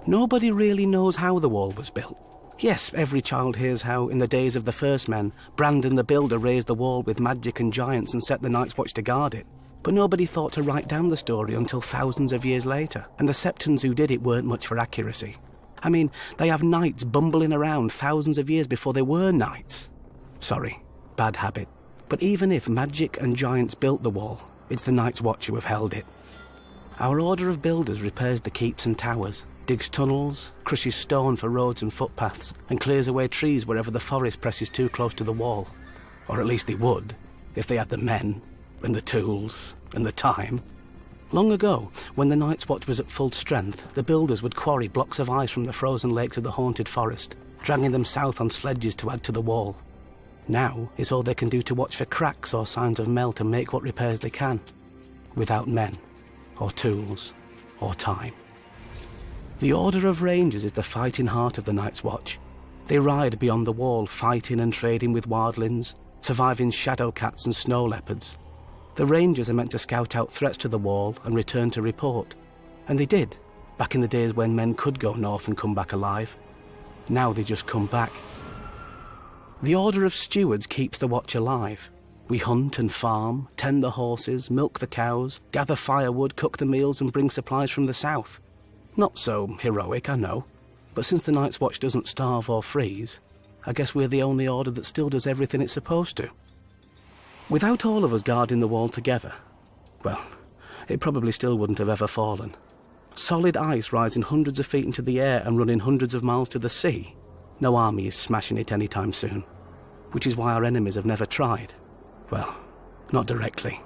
Nobody really knows how the wall was built. Yes, every child hears how, in the days of the first men, Brandon the Builder raised the wall with magic and giants and set the Night's Watch to guard it. But nobody thought to write down the story until thousands of years later, and the Septons who did it weren't much for accuracy. I mean, they have knights bumbling around thousands of years before they were knights. Sorry, bad habit. But even if magic and giants built the wall, it's the Night's Watch who have held it. Our order of builders repairs the keeps and towers, digs tunnels, crushes stone for roads and footpaths, and clears away trees wherever the forest presses too close to the wall. Or at least they would, if they had the men, and the tools, and the time. Long ago, when the Night's Watch was at full strength, the builders would quarry blocks of ice from the frozen lakes of the haunted forest, dragging them south on sledges to add to the wall. Now, it's all they can do to watch for cracks or signs of melt and make what repairs they can, without men, or tools, or time. The Order of Rangers is the fighting heart of the Night's Watch. They ride beyond the wall, fighting and trading with wildlings, surviving shadow cats and snow leopards. The Rangers are meant to scout out threats to the wall and return to report. And they did, back in the days when men could go north and come back alive. Now they just come back. The Order of Stewards keeps the watch alive. We hunt and farm, tend the horses, milk the cows, gather firewood, cook the meals and bring supplies from the south. Not so heroic, I know, but since the Night's Watch doesn't starve or freeze, I guess we're the only order that still does everything it's supposed to. Without all of us guarding the wall together, well, it probably still wouldn't have ever fallen. Solid ice rising hundreds of feet into the air and running hundreds of miles to the sea. No army is smashing it anytime soon, which is why our enemies have never tried. Well, not directly.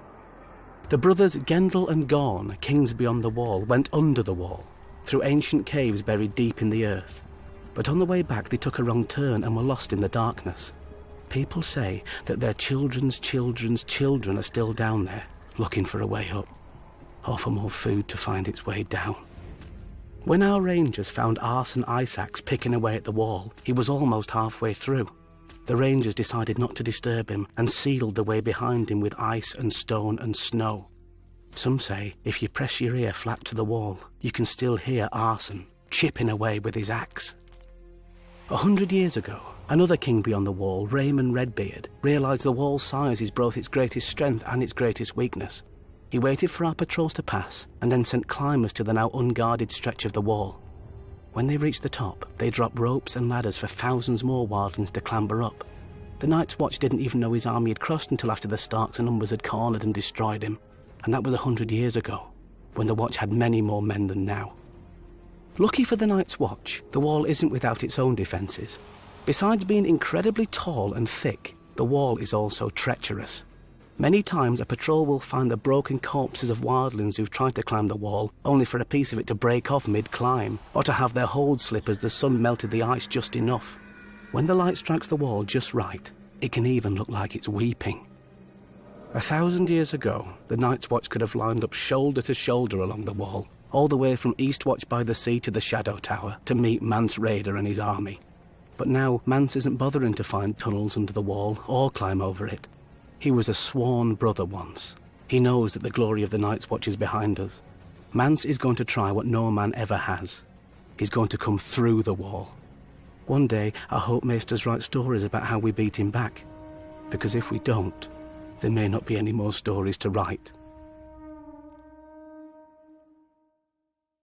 The brothers Gendel and Gorn, kings beyond the wall, went under the wall, through ancient caves buried deep in the earth. But on the way back they took a wrong turn and were lost in the darkness. People say that their children's children's children are still down there, looking for a way up, or for more food to find its way down. When our rangers found Arson Ice-Axe picking away at the wall, he was almost halfway through. The rangers decided not to disturb him and sealed the way behind him with ice and stone and snow. Some say if you press your ear flat to the wall, you can still hear Arson chipping away with his axe. 100 years ago, another king beyond the wall, Raymond Redbeard, realised the wall's size is both its greatest strength and its greatest weakness. He waited for our patrols to pass and then sent climbers to the now unguarded stretch of the wall. When they reached the top, they dropped ropes and ladders for thousands more wildlings to clamber up. The Night's Watch didn't even know his army had crossed until after the Starks and Umbers had cornered and destroyed him. And that was 100 years ago, when the Watch had many more men than now. Lucky for the Night's Watch, the wall isn't without its own defences. Besides being incredibly tall and thick, the wall is also treacherous. Many times a patrol will find the broken corpses of wildlings who've tried to climb the wall, only for a piece of it to break off mid-climb, or to have their hold slip as the sun melted the ice just enough. When the light strikes the wall just right, it can even look like it's weeping. 1,000 years ago, the Night's Watch could have lined up shoulder to shoulder along the wall, all the way from Eastwatch by the Sea to the Shadow Tower, to meet Mance Rayder and his army. But now, Mance isn't bothering to find tunnels under the wall or climb over it. He was a sworn brother once. He knows that the glory of the Night's Watch is behind us. Mance is going to try what no man ever has. He's going to come through the wall. One day, I hope Maesters write stories about how we beat him back. Because if we don't, there may not be any more stories to write.